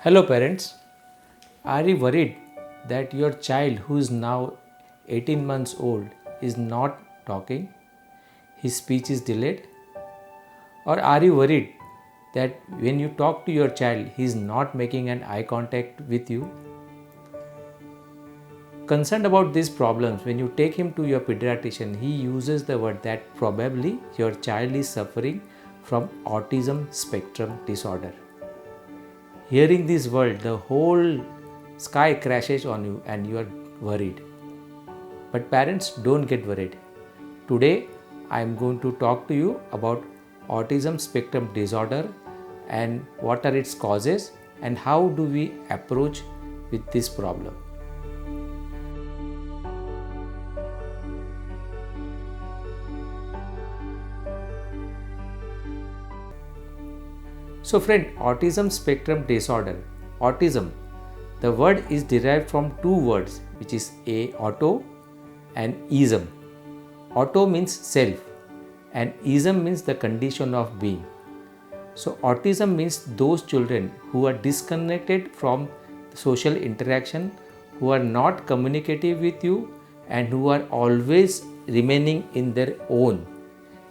Hello parents, are you worried that your child who is now 18 months old is not talking? His speech is delayed? Or are you worried that when you talk to your child he is not making an eye contact with you? Concerned about these problems, when you take him to your pediatrician, he uses the word that probably your child is suffering from autism spectrum disorder. Hearing this word, the whole sky crashes on you and you are worried. But parents, don't get worried. Today, I am going to talk to you about autism spectrum disorder and what are its causes and how do we approach with this problem. So friend, autism spectrum disorder, autism, the word is derived from two words which is auto and ism. Auto means self and ism means the condition of being. So autism means those children who are disconnected from social interaction, who are not communicative with you and who are always remaining in their own.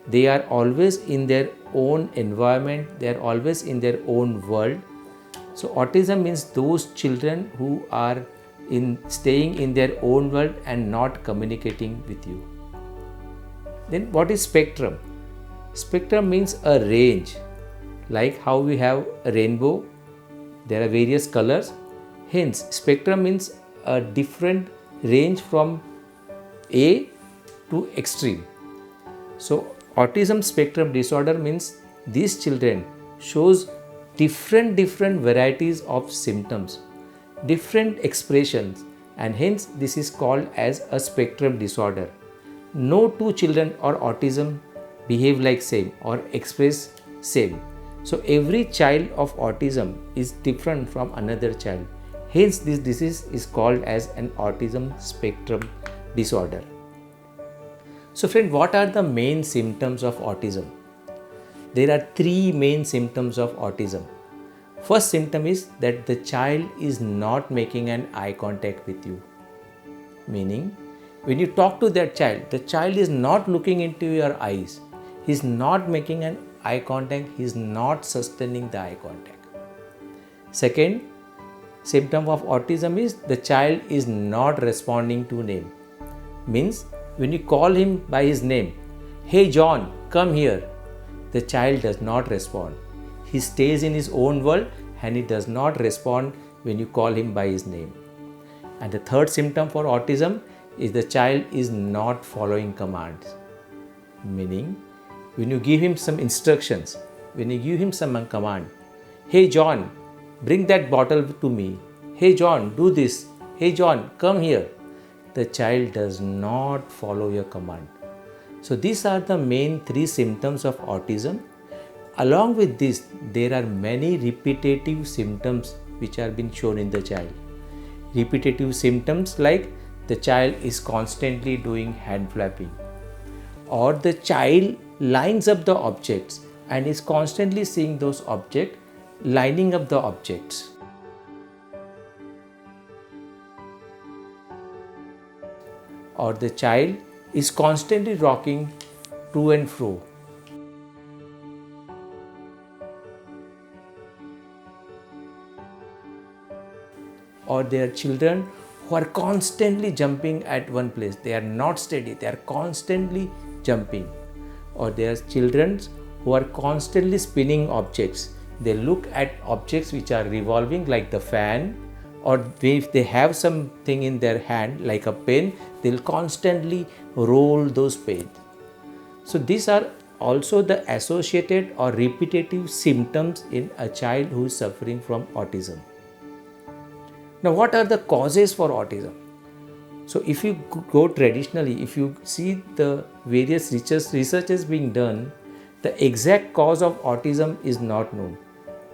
They are always in their own environment, they are always in their own world. So autism means those children who are staying in their own world and not communicating with you. Then what is spectrum? Spectrum means a range. Like how we have a rainbow, there are various colors. Hence, spectrum means a different range from A to extreme. So autism spectrum disorder means these children shows different varieties of symptoms, different expressions, and hence this is called as a spectrum disorder. No two children or autism behave like same or express same. So every child of autism is different from another child. Hence this disease is called as an autism spectrum disorder. So friend, what are the main symptoms of autism? There are three main symptoms of autism. First symptom is that the child is not making an eye contact with you. Meaning, when you talk to that child, the child is not looking into your eyes. He is not making an eye contact. He is not sustaining the eye contact. Second symptom of autism is the child is not responding to name. Means, when you call him by his name, hey John, come here, the child does not respond. He stays in his own world and he does not respond when you call him by his name. And the third symptom for autism is the child is not following commands. Meaning, when you give him some instructions, when you give him some command, hey John, bring that bottle to me. Hey John, do this. Hey John, come here. The child does not follow your command. So these are the main three symptoms of autism. Along with this, there are many repetitive symptoms which are being shown in the child. Repetitive symptoms like the child is constantly doing hand flapping, or the child lines up the objects and is constantly seeing those objects, lining up the objects. Or the child is constantly rocking to and fro. Or there are children who are constantly jumping at one place. They are not steady, they are constantly jumping. Or there are children who are constantly spinning objects. They look at objects which are revolving like the fan, or if they have something in their hand like a pen, they'll constantly roll those pens. So these are also the associated or repetitive symptoms in a child who is suffering from autism. Now, what are the causes for autism? So if you go traditionally, if you see the various researches being done, the exact cause of autism is not known.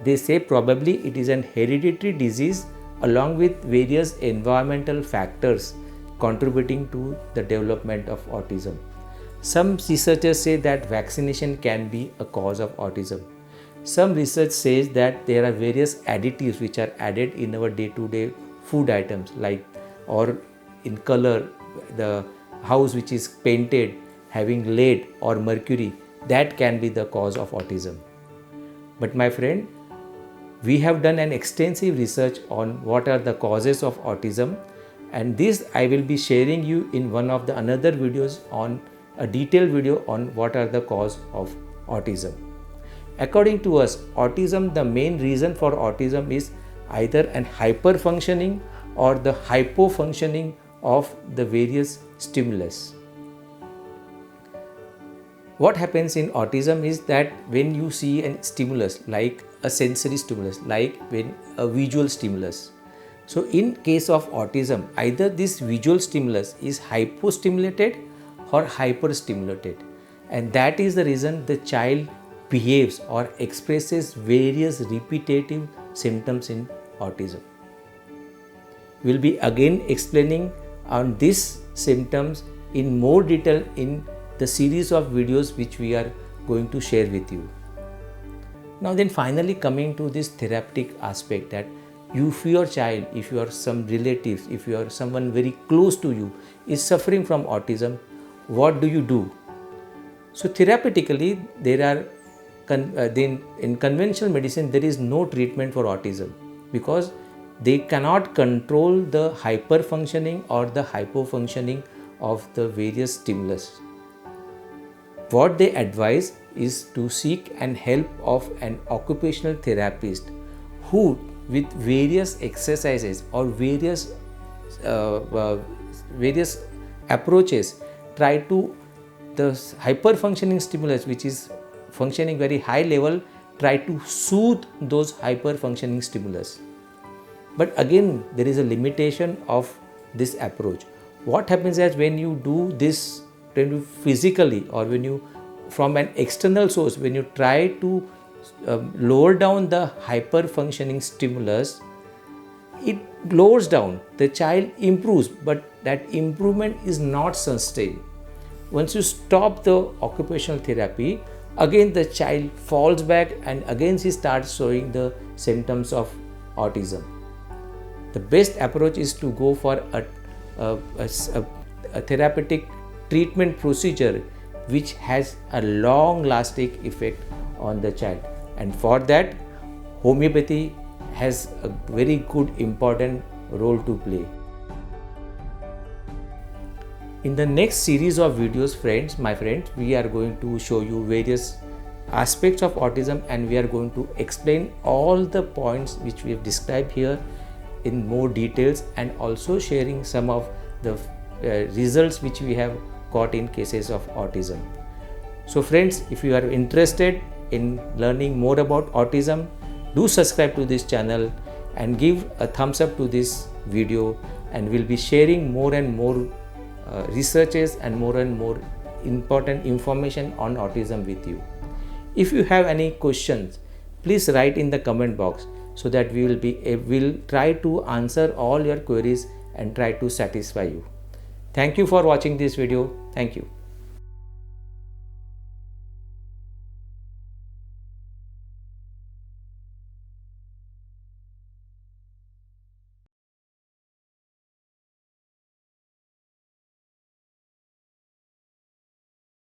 They say probably it is an hereditary disease along with various environmental factors contributing to the development of autism. Some researchers say that vaccination can be a cause of autism. Some research says that there are various additives which are added in our day-to-day food items, like or in color, the house which is painted having lead or mercury, that can be the cause of autism. But my friend, we have done an extensive research on what are the causes of autism, and this I will be sharing you in one of the another videos, on a detailed video on what are the cause of autism. According to us, autism, the main reason for autism is either an hyperfunctioning or the hypofunctioning of the various stimulus. What happens in autism is that when you see a stimulus, like a sensory stimulus, like when a visual stimulus. So in case of autism, either this visual stimulus is hypostimulated or hyperstimulated, and that is the reason the child behaves or expresses various repetitive symptoms in autism. We will be again explaining on these symptoms in more detail in the series of videos which we are going to share with you. Now then, finally coming to this therapeutic aspect, that if your child, if you are some relatives, if you are someone very close to you is suffering from autism, what do you do? So therapeutically, there are in conventional medicine there is no treatment for autism, because they cannot control the hyperfunctioning or the hypofunctioning of the various stimulus. What they advise is to seek and help of an occupational therapist who, with various exercises or various approaches, try to the hyperfunctioning stimulus which is functioning very high level, try to soothe those hyperfunctioning stimulus. But again, there is a limitation of this approach. What happens is when you do this, when you physically or when you from an external source, when you try to lower down the hyperfunctioning stimulus, it lowers down, the child improves, but that improvement is not sustained. Once you stop the occupational therapy, again the child falls back and again she starts showing the symptoms of autism. The best approach is to go for a therapeutic treatment procedure which has a long lasting effect on the child, and for that homeopathy has a very good important role to play. In the next series of videos, my friends, we are going to show you various aspects of autism, and we are going to explain all the points which we have described here in more details, and also sharing some of the results which we have got in cases of autism. So friends, if you are interested in learning more about autism, do subscribe to this channel and give a thumbs up to this video, and we'll be sharing more and more researches and more important information on autism with you. If you have any questions, please write in the comment box, so that we'll try to answer all your queries and try to satisfy you. Thank you for watching this video. Thank you.